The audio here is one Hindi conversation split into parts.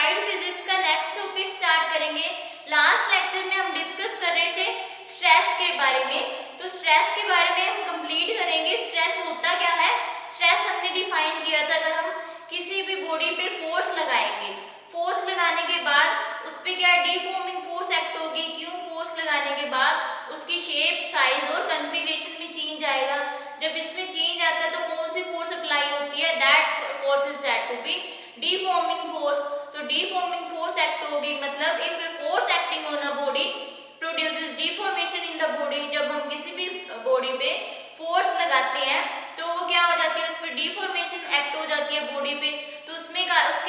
अप्लाइड फिजिक्स का नेक्स्ट टॉपिक स्टार्ट करेंगे। लास्ट लेक्चर में हम डिस्कस कर रहे थे स्ट्रेस के बारे में, तो स्ट्रेस के बारे में हम कंप्लीट करेंगे। स्ट्रेस होता क्या है, स्ट्रेस हमने डिफाइन किया था। अगर हम किसी भी बॉडी पे फोर्स लगाएंगे, फोर्स लगाने के बाद उस पर क्या डिफॉर्मिंग फोर्स एक्ट होगी। क्यों, फोर्स लगाने के बाद उसकी शेप, साइज और कन्फिगरेशन में चेंज आएगा। जब इसमें चेंज आता है तो कौन सी फोर्स अप्लाई होती है, that force is said to be deforming force. तो डिफॉर्मिंग फोर्स एक्ट होगी, मतलब if a force acting on a body produces deformation in the body. जब हम किसी भी बॉडी पे फोर्स लगाते हैं तो वो क्या हो जाती है, उस पर डिफॉर्मेशन एक्ट हो जाती है बॉडी पे। तो उसके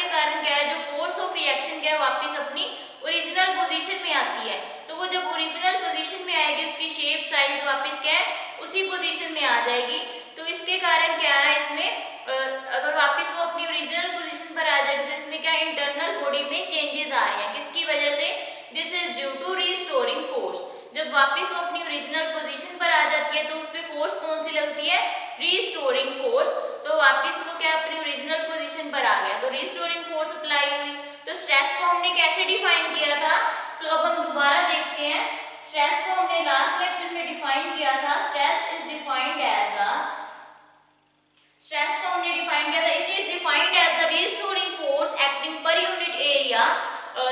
कारण क्या है, जो फोर्स ऑफ रिएक्शन क्या है वापस अपनी ओरिजिनल पोजीशन में आती है। तो वो जब ओरिजिनल पोजीशन में आएगी, उसकी शेप, साइज वापस क्या है उसी पोजीशन में आ जाएगी। तो इसके कारण क्या है, इसमें अगर वापस वो अपनी ओरिजिनल पोजीशन पर आ जाएगी तो इसमें क्या इंटरनल बॉडी में चेंजेस आ रहे हैं। किसकी वजह से, this is due to restoring force. जब वापस वो अपनी ओरिजिनल पोजीशन पर आ जाती है तो उस पर फोर्स कौन सी लगती है, रीस्टोरिंग फोर्स। तो वापस वो क्या अपनी ओरिजिनल पोजीशन पर आ गया, तो रीस्टोरिंग फोर्स अप्लाई हुई। तो स्ट्रेस को हमने कैसे डिफाइन किया था, तो अब हम दोबारा देखते हैं। स्ट्रेस को हमने लास्ट लेक्चर में डिफाइन किया था। Stress is defined as the, stress को हमने डिफाइन किया था, it is defined as the restoring force acting per unit area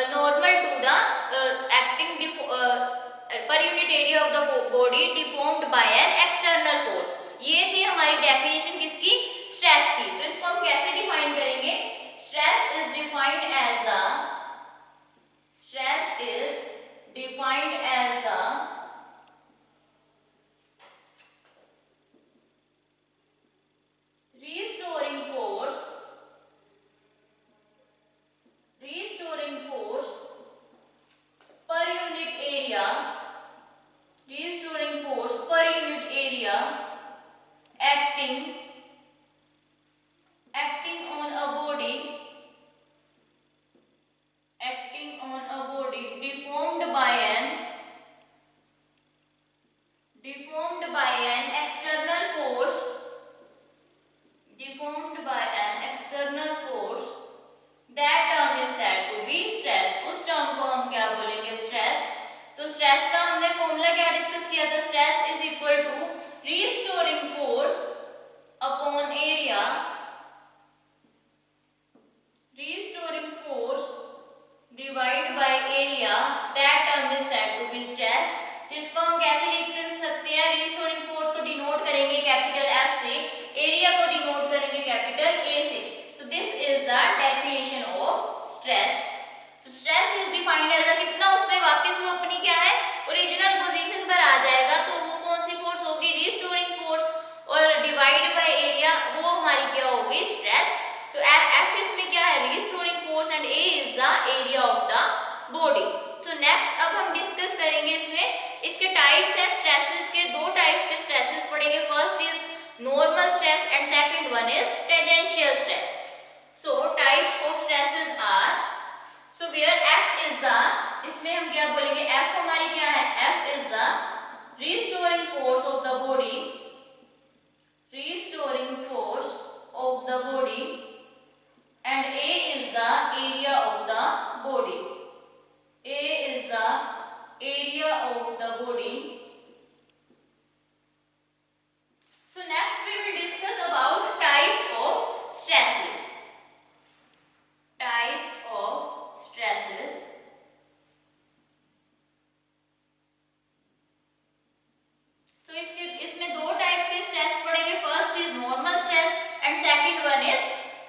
normal to the acting per unit area of the body deformed by an external force. ये थी हमारी डेफिनेशन किसकी, स्ट्रेस की। तो इसको हम कैसे डिफाइन करेंगे, stress is defined as the, stress is defined as the restoring force per unit area, restoring force per unit area acting on a body, deformed by an external force, that term is said to be stress। उस टर्म को हम क्या बोलेंगे, स्ट्रेस। तो स्ट्रेस का हमने फॉर्मूला क्या डिस्कस किया था, stress is equal to restoring force upon area, restoring force divide by area, that term is said to be stress. तो इसको हम कैसे लिख सकते हैं, रीस्टोरिंग फोर्स को डिनोट करेंगे कैपिटल एफ से, एरिया को डिनोट करेंगे कैपिटल ए से। So this is the definition of stress. So stress is defined as a, कितना उसमें वापस वो अपनी क्या है ओरिजिनल पोजीशन पर आ जाएगा। तो वो कौन सी फोर्स होगी, रीस्टोरिंग फोर्स, और डिवाइड बाय एरिया वो हमारी क्या होगी, स्ट्रेस। तो एफ इसमें क्या है, restoring force, and A is the area of the body. So next अब हम डिस्कस करेंगे इसमें इसके टाइप्स है स्ट्रेसेस के। दो टाइप्स के स्ट्रेसेस पढ़ेंगे, first is normal stress and second one is tangential stress. So types of stresses are, so where F is the, इसमें हम क्या बोलेंगे, एफ हमारी क्या है, F is the restoring force of the body, restoring force of the body, and A is the area of the body, A is the area of the body. So next we will discuss about types of stresses, types of stresses। So इसमें दो टाइप्स के स्ट्रेस पढ़ेंगे, first is normal stress and second one is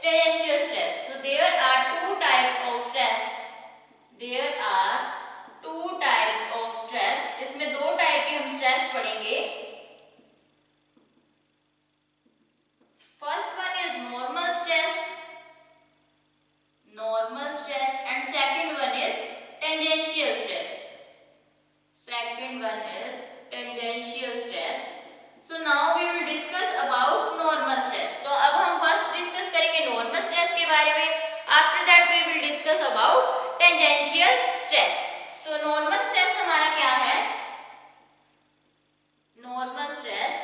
tangential stress। So there are two types of stress, there are two types of stress। इसमें दो टाइप के हम स्ट्रेस पढ़ेंगे, first one is normal stress, and second one is tangential stress, second one is tangential stress। So now we will discuss about normal stress। तो अब हम फर्स्ट डिस्कस करेंगे नॉर्मल स्ट्रेस के बारे में, after that we will discuss about tangential stress. तो नॉर्मल स्ट्रेस हमारा क्या है, नॉर्मल स्ट्रेस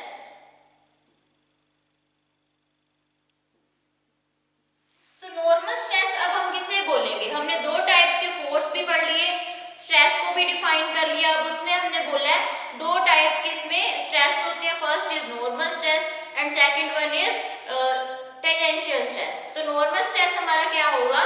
नॉर्मल स्ट्रेस अब हम किसे बोलेंगे, हमने दो and second one is tangential stress. तो नॉर्मल स्ट्रेस हमारा क्या होगा,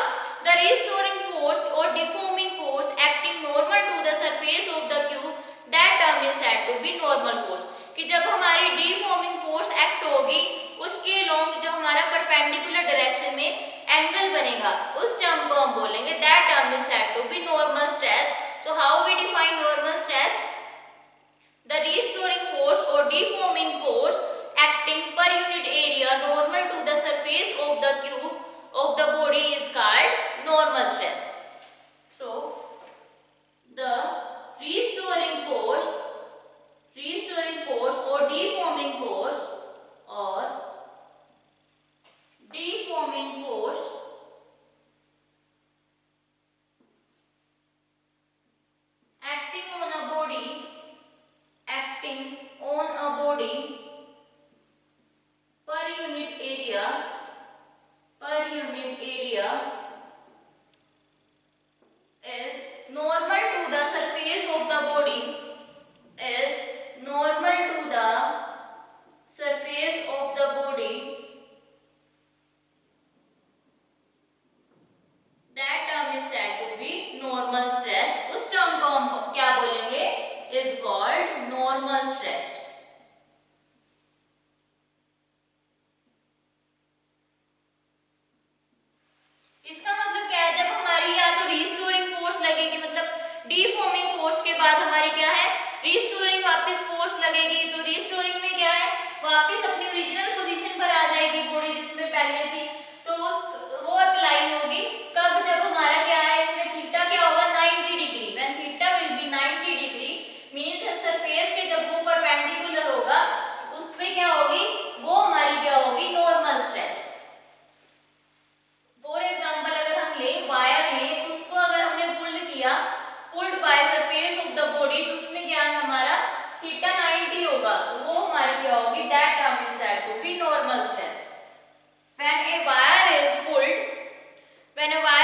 द रिस्टोरिंग फोर्स और deforming force acting normal to the surface of the cube, that term is said to be normal force. कि जब हमारी डिफॉर्मिंग फोर्स एक्ट होगी उसके लॉन्ग जो हमारा परपेंडिकुलर डायरेक्शन में एंगल बनेगा, उस टर्म को हम बोलेंगे that term is said to be normal stress. तो how we define normal stress, the restoring force और deforming force acting per unit area normal to the surface of the cube of the body is called normal stress. So the restoring force or deforming force acting on a body per unit area is normal to the surface of the body, that term is said to be normal stress. उस term को हम क्या बोलेंगे, is called normal stress. इसका मतलब क्या है, जब हमारी या तो रिस्टोरिंग फोर्स लगेगी, मतलब डिफॉर्मिंग फोर्स के बाद हमारी क्या है रिस्टोरिंग वापस फोर्स लगेगी, तो रिस्टोरिंग में क्या है वापस अपनी ओरिजिनल पोजीशन पर आ जाएगी बॉडी जिसमें पहले थी, तो वो अप्लाई होगी कब, जब हमारा क्या है इसमें थीटा क्या होगा 90 degree, when theta will be 90 degree means surface के जब वो परपेंडिकुलर होगा उस पे क्या होगी, वो हमारी क्या होगी नॉर्मल स्ट्रेस। फॉर एग्जांपल अगर हम ले वायर लें तो उसको अगर हमने pulled by surface of the body, तो उसमें क्या है हमारा थीटा 90 होगा, तो वो हमारी क्या होगी that term is said to be normal stress. When a wire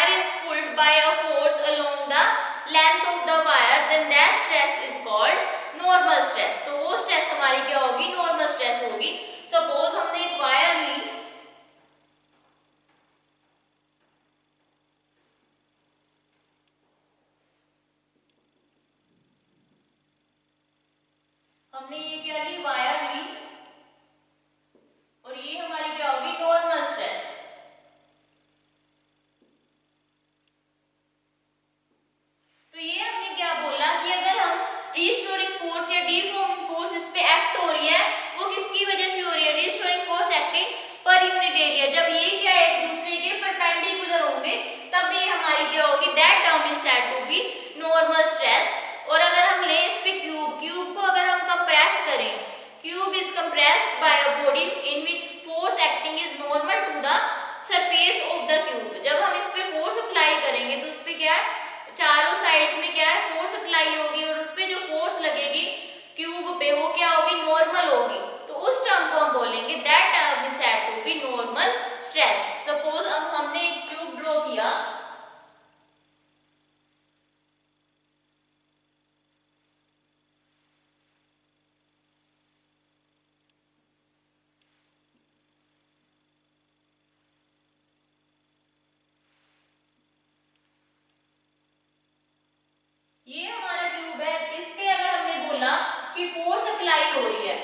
is pulled by a force along the length of the wire, then that stress is called normal stress. तो वो स्ट्रेस हमारी क्या होगी नॉर्मल स्ट्रेस होगी। सपोज हमने एक वायर ली, हमने ये क्या ली वायर ली और ये हमारी क्या होगी नॉर्मल स्ट्रेस। तो ये हमने क्या बोला कि अगर हम रिस्टोरिंग फोर्स या डिफॉर्मिंग फोर्स इस पे एक्ट हो रही है, वो किसकी वजह से हो रही है, restoring force acting per unit area, जब ये क्या एक दूसरे के परपेंडिकुलर होंगे तब ये हमारी क्या होगी that term is said to be normal stress. और अगर हम ले इस पे क्यूब को अगर हम कंप्रेस करें, cube is compressed by a body in which force acting is normal to the surface of the cube. जब हम इस पे फोर्स अप्लाई करेंगे तो उस पे क्या है चारों साइड्स में क्या है फोर्स अप्लाई होगी और उस पे जो फोर्स लगेगी क्यूब पे वो क्या होगी नॉर्मल होगी, तो उस टर्म को हम बोलेंगे that term is said to be normal stress. Suppose अब हमने एक क्यूब ड्रॉ किया, ये हमारा क्यूब है, इस पे अगर हमने बोला कि फोर्स अप्लाई हो रही है,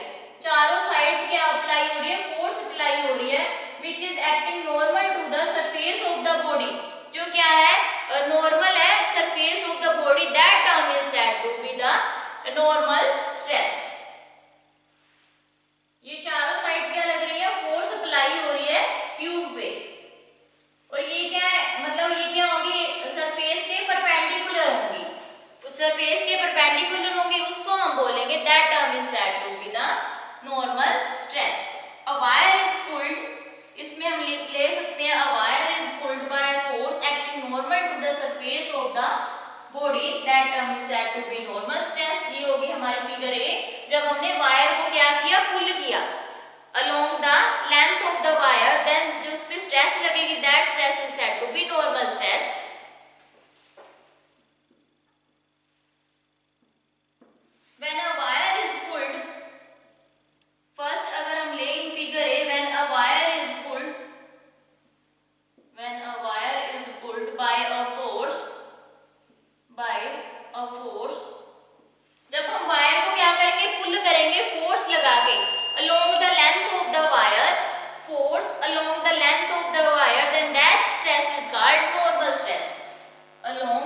चारों साइड्स क्या अप्लाई हो रही है फोर्स अप्लाई हो रही है, which is acting normal to the surface of when a wire is pulled by a force, जब हम वायर को क्या करेंगे, पुल करेंगे फोर्स लगा के along the length of the wire, force along the length of the wire, then that stress is called normal stress. Along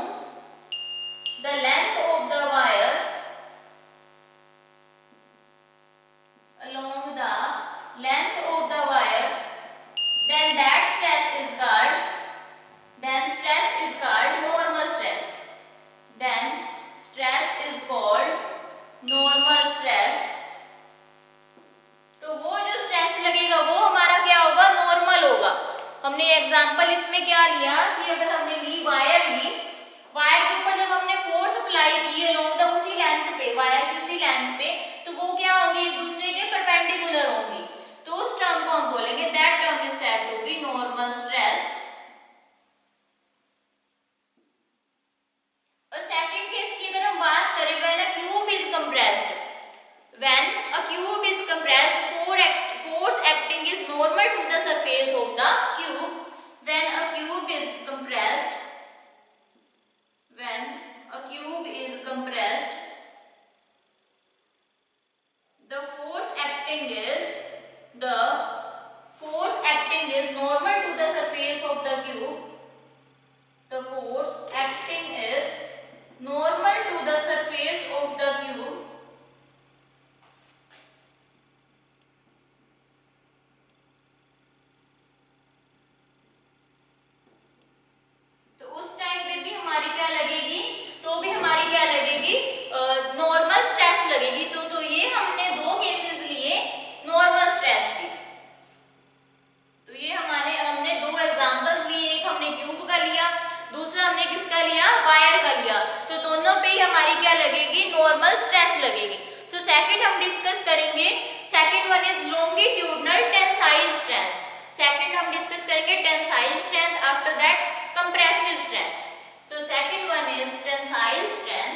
the length of the wire, along the length of the wire, then that stress is called, then stress is called normal stress. Then stress is called normal stress. तो वो जो स्ट्रेस लगेगा वो हमारा क्या होगा, नॉर्मल होगा। हमने एग्जांपल इसमें क्या लिया कि अगर हमने ली वायर के ऊपर जब हमने फोर्स अप्लाई की अलोंग द उसी लेंथ पे, वायर की उसी लेंथ पे, तो वो क्या होंगी, एक दूसरे के परपेंडिकुलर होंगी। तो उस टर्म को हम बोलेंगे that term is said to be normal stress. और सेकंड केस की अगर हम बात करें, when a cube is compressed, when a cube is compressed, force acting is normal to the surface of the cube. When a cube is compressed, the force acting is normal to the surface of the cube. The force acting is normal to the surface of the cube. Normal stress लगेगी। सो सेकंड हम डिस्कस करेंगे, second one is longitudinal tensile strength. Second हम डिस्कस करेंगे tensile strength, after that compressive strength. So second one is tensile strength,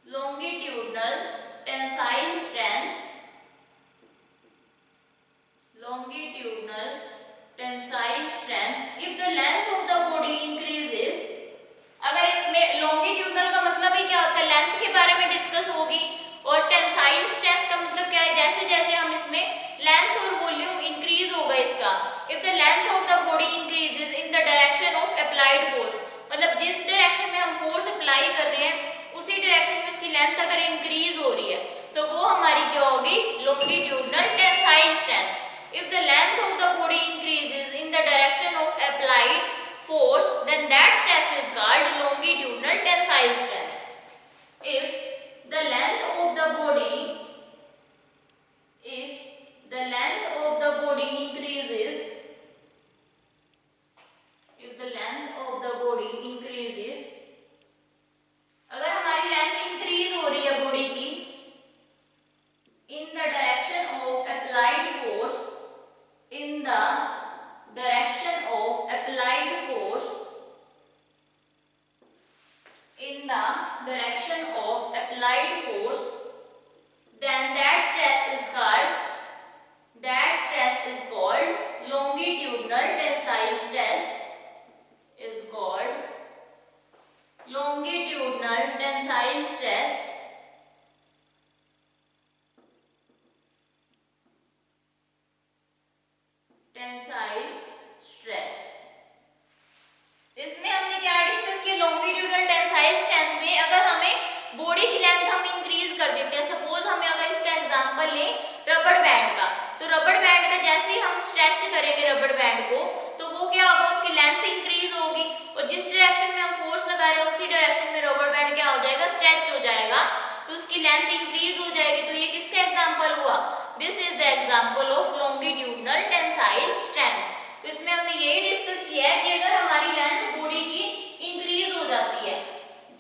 longitudinal tensile strength, longitudinal tensile strength if the length of the body increases। अगर इसमें longitudinal का मतलब ही क्या होता है, लेंथ के बारे में डिस्कस होगी, और टेंसाइल स्ट्रेस का मतलब क्या है, जैसे जैसे हम इसमें लेंथ और वॉल्यूम इंक्रीज होगा इसका। If the length of the body increases in the direction of applied force, मतलब जिस डायरेक्शन में हम फोर्स अप्लाई कर रहे हैं उसी डायरेक्शन में उसकी लेंथ अगर इंक्रीज हो रही है तो वो हमारी क्या होगी, longitudinal tensile strength. If the length of the body increases in the direction of applied force, then that stress is called longitudinal tensile strength. If the length of the body increases, अगर हमारी लेंथ इंक्रीज हो रही है बॉडी की in the direction of applied force, in the direction of applied force, in the direction of applied force, then that stress is called longitudinal tensile stress, is called longitudinal tensile stress। Tensile stress. इसमें हमने क्या डिस्कस किया, लॉन्गिट्यूडनल टेंसाइल स्ट्रेंथ में अगर हमें बॉडी की लेंथ हम इंक्रीज कर देते हैं, सपोज हमें अगर इसका एग्जांपल लें रबड़ बैंड का, तो रबड़ बैंड का जैसे ही हम स्ट्रेच करेंगे रबड़ बैंड को तो वो क्या होगा, उसकी लेंथ इंक्रीज होगी, और जिस डायरेक्शन में हम फोर्स लगा रहे हैं उसी डायरेक्शन में रबड़ बैंड क्या हो जाएगा, स्ट्रेच हो जाएगा, तो उसकी लेंथ इंक्रीज हो जाएगी। तो ये किसका एग्जांपल हुआ, this is the example of longitudinal tensile strength. तो इसमें हमने यही डिस्कस किया है कि अगर हमारी लेंथ बॉडी की इंक्रीज हो जाती है,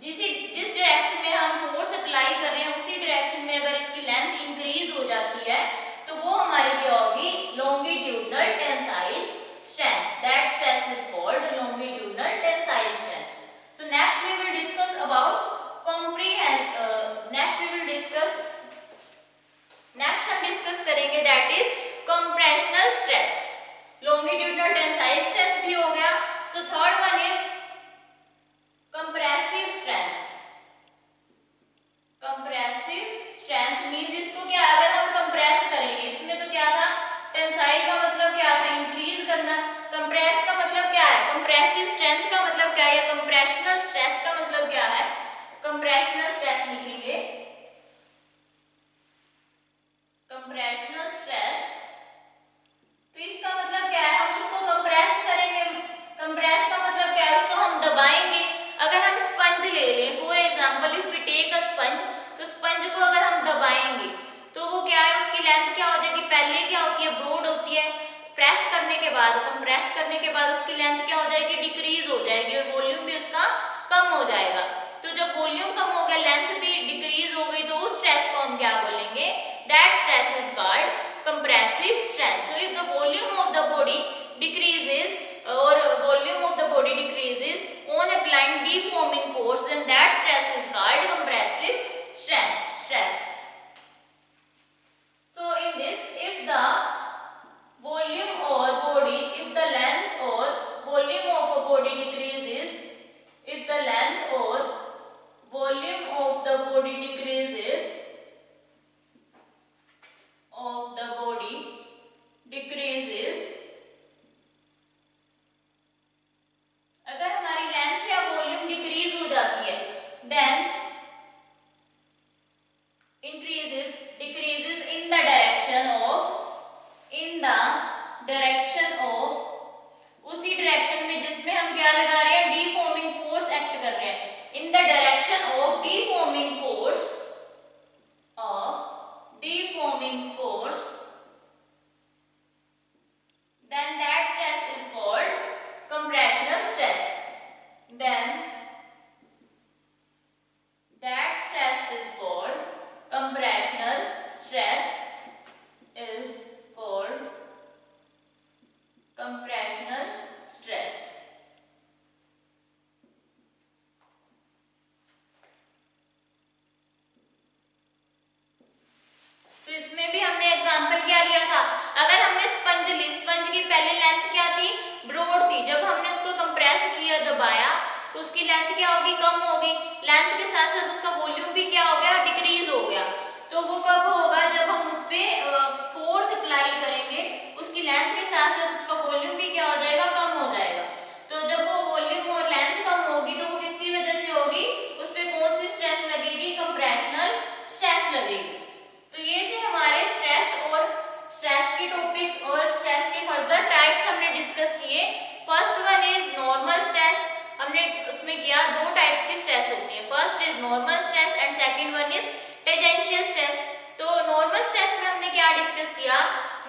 जिस डायरेक्शन में हम फोर्स अप्लाई कर रहे हैं उसी डायरेक्शन में अगर इसकी लेंथ इंक्रीज हो जाती है तो वो हमारी क्या होगी, longitudinal tensile strength. That stress is called longitudinal tensile strength. So next we will discuss about next हम डिस्कस करेंगे that is compressional stress. Longitudinal tensile third one is compressive strength. Compressive strength means इसको क्या, अगर हम कंप्रेस करेंगे, इसमें तो क्या था, टेंसाइल का मतलब क्या था, इंक्रीज करना। कंप्रेस का मतलब क्या है, कंप्रेसिव स्ट्रेंथ का मतलब क्या है, या कंप्रेशनल स्ट्रेस का मतलब क्या है, कंप्रेशनल स्ट्रेस लिखेंगे, कंप्रेशनल स्ट्रेस। तो इसका मतलब क्या है, हम उसको कंप्रेस करेंगे। कंप्रेस का मतलब क्या है, उसको हम दबाएंगे। अगर हम स्पंज ले लें, for example if we take a sponge, तो स्पंज को अगर हम दबाएंगे तो वो क्या है, उसकी लेंथ क्या हो जाएगी, पहले क्या होती है, ब्रॉड होती है। प्रेस करने के बाद, कंप्रेस करने के बाद उसकी लेंथ क्या हो जाएगी, डिक्रीज हो जाएगी और वॉल्यूम भी उसका कम हो जाएगा। तो जब वॉल्यूम कम हो गया, लेंथ भी डिक्रीज हो गई, तो उस स्ट्रेस को हम क्या बोलेंगे, that stress is called compressive strength. So if the volume of the body decreases or volume of the body decreases on applying deforming force, then that stress is called compressive stress. So in this, if the volume or body, if the length or volume of a body decreases, if the length or volume of the body decreases, of the body decreases, अगर हमारी लेंथ या वॉल्यूम डिक्रीज हो जाती है, then increases, decreases in the direction of, in the direction of, उसी डायरेक्शन में जिसमें हम क्या लगा रहे हैं, डीफॉर्मिंग फोर्स एक्ट कर रहे हैं, in the direction of deforming force, of deforming force, then that stress is called compressional stress. Then that stress is called compressional stress, is called compressional stress. तो इसमें भी हमने एग्जांपल क्या लिया था, अगर हमने स्पंज ली, स्पंज की पहले लेंथ क्या थी, ब्रॉड थी, जब हमने उसको कंप्रेस किया, दबाया, तो उसकी लेंथ क्या होगी, कम होगी। लेंथ के साथ साथ उसका वॉल्यूम भी क्या हो गया, डिक्रीज हो गया। तो वो कब होगा, जब हम उस पे फोर्स अप्लाई करेंगे, उसकी लेंथ के साथ साथ उसका वॉल्यूम भी क्या हो जाएगा, कम हो जाएगा। तो जब वो वॉल्यूम और लेंथ कम होगी, तो वो किसकी वजह से होगी, उस पे कौन सी स्ट्रेस लगेगी, कंप्रेशनल स्ट्रेस लगेगी। तो ये थे हमारे स्ट्रेस और स्ट्रेस के टॉपिक्स और स्ट्रेस के फर्दर टाइप्स हमने डिस्कस किए। First one is normal stress, हमने उसमें किया दो टाइप्स की स्ट्रेस होती है, first is normal stress and second one is tangential stress. तो नॉर्मल स्ट्रेस में हमने क्या डिस्कस किया,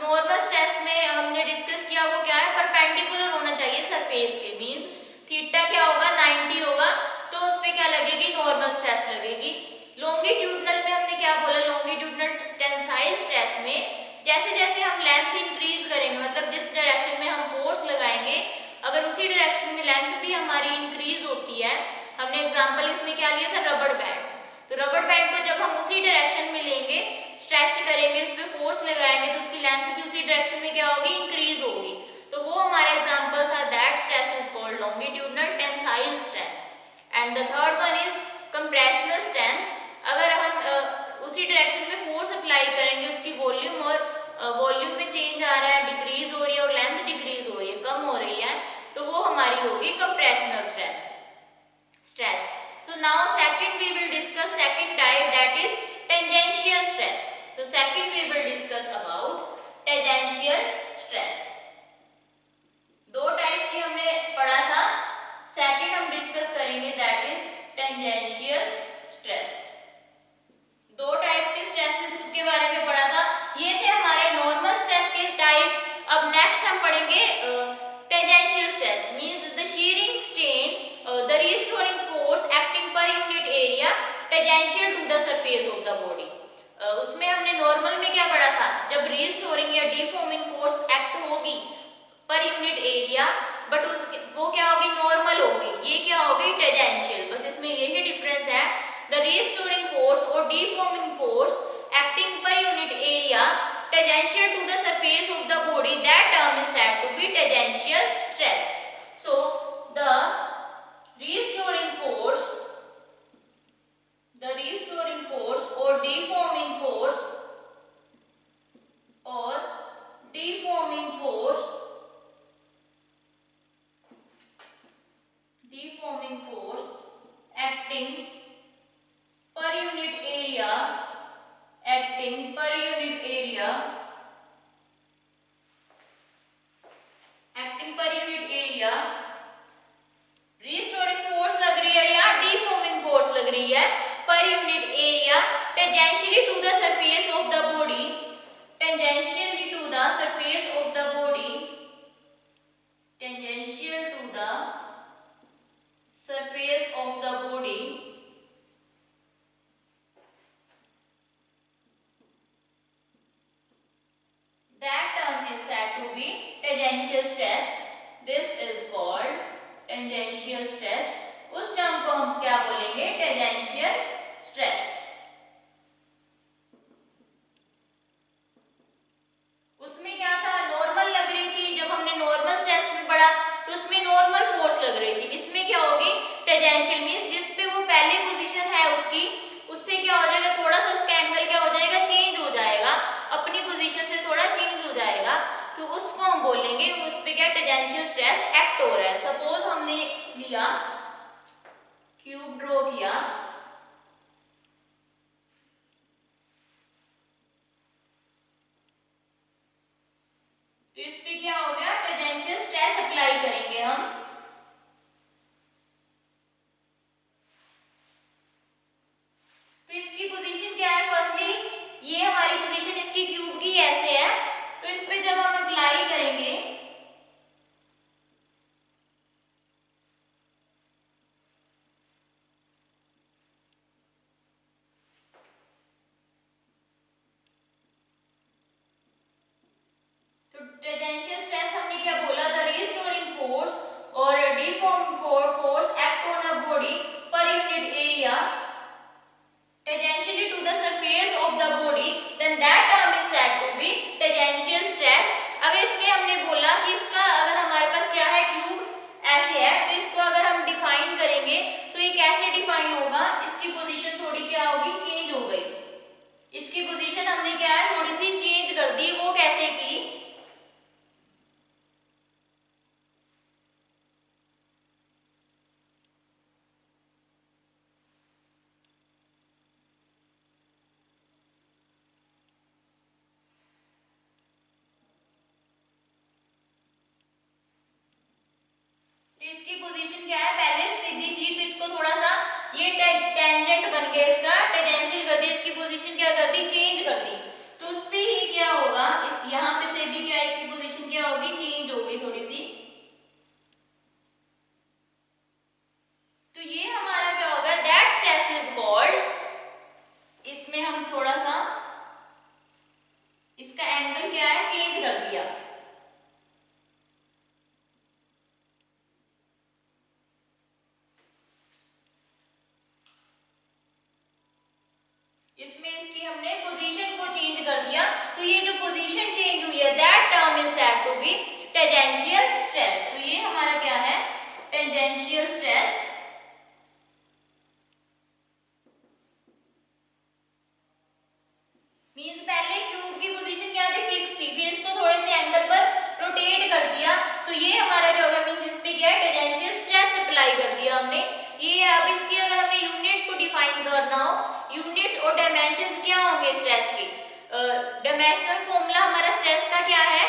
नॉर्मल स्ट्रेस में हमने डिस्कस किया वो क्या है, परपेंडिकुलर होना चाहिए सरफेस के, मींस थीटा क्या होगा, 90 होगा, तो उस पे क्या लगेगी, नॉर्मल स्ट्रेस लगेगी। लॉन्गिट्यूडनल में हमने क्या बोला, लॉन्गिट्यूडनल टेंसाइल स्ट्रेस में जैसे जैसे हम लेंथ इंक्रीज करेंगे, मतलब जिस डायरेक्शन में हम फोर्स लगाएंगे, अगर उसी डायरेक्शन में लेंथ भी हमारी इंक्रीज होती है, हमने एग्जांपल इसमें क्या लिया था, रबड़ बैंड। तो रबड़ बैंड को जब हम उसी डायरेक्शन में लेंगे, स्ट्रेच करेंगे, उस पर फोर्स लगाएंगे, तो उसकी लेंथ भी उसी डायरेक्शन में क्या होगी, इंक्रीज होगी। तो वो हमारा एग्जांपल था, that stress is called longitudinal tensile strength. And the third one is compressional strength, अगर हम उसी डायरेक्शन में फोर्स अप्लाई करेंगे, उसकी वॉल्यूम और वॉल्यूम में चेंज आ रहा है, डिक्रीज हो रही है और लेंथ डिक्रीज हो रही है, कम हो रही है, तो वो हमारी होगी compressional stress. So now second we will discuss second type, that is tangential stress. तो second we will discuss about tangential stress. दो टाइप्स की हमने पढ़ा था, सेकंड हम डिस्कस करेंगे, दैट इज टेंजेंशियल स्ट्रेस। दो टाइप्स के स्ट्रेसेस के बारे में पढ़ा था, ये थे हमारे surface of the body, that term is said to be tangential stress. This is called tangential stress. उस टर्म को हम क्या बोलेंगे? Tangential stress. उसमें क्या था? नॉर्मल लग रही थी. जब हमने नॉर्मल स्ट्रेस में पढ़ा तो उसमें नॉर्मल फोर्स लग रही थी. इसमें क्या होगी? टेंजेंशियल मींस जिस पे वो पहली पोजीशन है उसकी, उससे क्या हो जाएगा? थोड़ा सा उसका एंगल क्या हो जाएगा? चेंज हो जाएगा. अपनी पोजीशन से थोड़ा चेंज हो जाएगा. तो उसको हम बोलेंगे, उस पे क्या टेंजेंशियल स्ट्रेस एक्ट हो रहा है. सपोज हमने लिया, क्यूब ड्रॉ किया, तो इस पे क्या हो गया? टेंजेंशियल स्ट्रेस अप्लाई करेंगे हम. तो इसकी पोजीशन क्या है? फर्स्टली ये हमारी पोजीशन इसकी क्यूब की ऐसे है. तो इस पे जब हम अप्लाई करेंगे, टेंजेंशियल स्ट्रेस हमने क्या बोला था? रीस्टोरिंग फोर्स और deform force act on a body पर unit area tangentially to the surface of the body, then that term is said to be tangential stress. अगर इसमें हमने बोला कि इसका अगर हमारे पास क्या है? क्यूब ऐसे है, तो इसको अगर हम डिफाइन करेंगे तो ये कैसे डिफाइन होगा? इसकी पोजीशन थोड़ी क्या होगी? चेंज हो गई. इसकी पोजीशन हमने क्या है? थोड़ी सी चेंज कर दी. वो कैसे की? इसकी पोजीशन क्या है? पहले सीधी थी, तो इसको थोड़ा सा ये टेंजेंट बन गया, इसका टेंजेंशियल कर दिया. इसकी पोजीशन क्या कर दी? चेंज कर दी. तो उस पे ही क्या होगा? इस यहाँ पे से भी क्या, इसकी पोजीशन क्या होगी? चेंज हो गई थोड़ी सी. तो ये हमारा क्या होगा? दैट स्ट्रेस इज कॉल्ड, इसमें हम थोड़ा सा इसका एंगल क्या है? चेंज कर दिया. इसमें इसकी हमने पोजीशन को चेंज कर दिया. तो ये जो पोजीशन चेंज हुई है, that term is said to be tangential stress. तो ये हमारा क्या है? Tangential stress. मींस पहले क्यूब की पोजीशन क्या थी? फिक्स थी. फिर इसको थोड़े से एंगल पर रोटेट कर दिया. तो ये हमारा क्या होगा? मींस इस पे क्या है? टेंजेंशियल स्ट्रेस अप्लाई कर दिया हमने. ये अब इसकी अगर हमने यूनिट्स को डिफाइन करना हो, यूनिट्स और डायमेंशंस क्या होंगे स्ट्रेस के? डायमेंशनल फॉर्मूला हमारा स्ट्रेस का क्या है?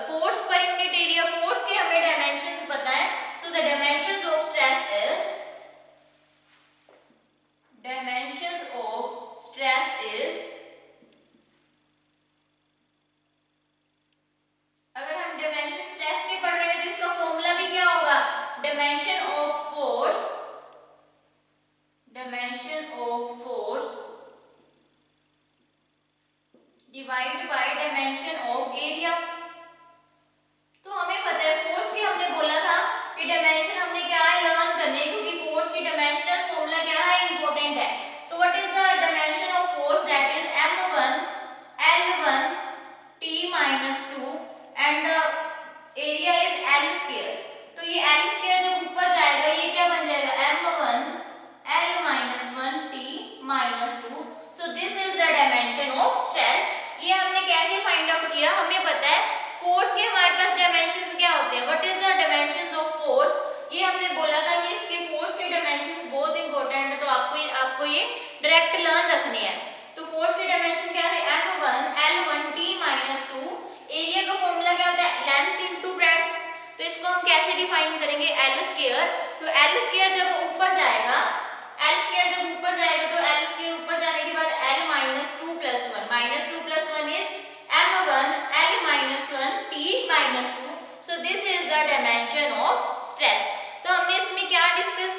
फोर्स पर यूनिट एरिया. फोर्स के हमें डायमेंशंस पता है. So the dimensions of stress is, dimensions of stress is, अगर हम डायमेंशन स्ट्रेस के पढ़ रहे हैं तो इसका फॉर्मूला भी क्या होगा? Dimension of force, dimension of force divide bye dimension of area. तो हमें पता है फोर्स की हमने बोला था कि डायमेंशन हमने क्या है? लर्न करने, क्योंकि फोर्स की डायमेंशनल फॉर्मूला क्या है? इंपॉर्टेंट है. तो what is the dimension of force? That is m1 l1 t minus 2 and the area is l square. तो ये l square जब ऊपर जाएगा, ये क्या बन जाएगा? m1 l minus 1 t minus 2. So this is the dimension of stress. ये हमने कैसे फाइंड आउट किया? हमें पता है फोर्स के हमारे पास डायमेंशंस क्या होते हैं. What is the dimensions of force? ये हमने बोला था कि इसके फोर्स के डायमेंशंस बहुत इंपॉर्टेंट है, तो आपको ये डायरेक्ट लर्न रखने हैं. तो फोर्स के डायमेंशन क्या है? m1 l1 t minus 2. Area का फॉर्मूला क्या होता है? Length into breadth. तो इसको हम कैसे डिफाइन करेंगे? l square. So l square जब ऊपर जाएगा, l स्क्वायर जब ऊपर जाएगा तो l स्क्वायर ऊपर जाने के बाद l minus 2 plus 1 minus 2 plus 1 is m1 l minus 1 t minus 2. So this is the dimension of stress. तो हमने इसमें क्या डिस्कस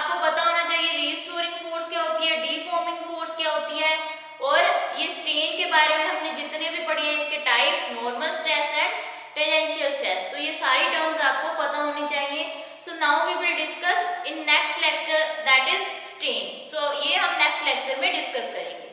आपको पता होना चाहिए रीस्टोरिंग फोर्स क्या होती है, डीफॉर्मिंग फोर्स क्या होती है, और ये स्ट्रेन के बारे में हमने जितने भी पढ़े हैं इसके types, normal stress and tangential stress, तो ये सारी टर्म्स आपको पता होनी चाहिए। So now we will discuss in next lecture that is strain. तो ये हम नेक्स्ट लेक्चर में डिस्कस करेंगे।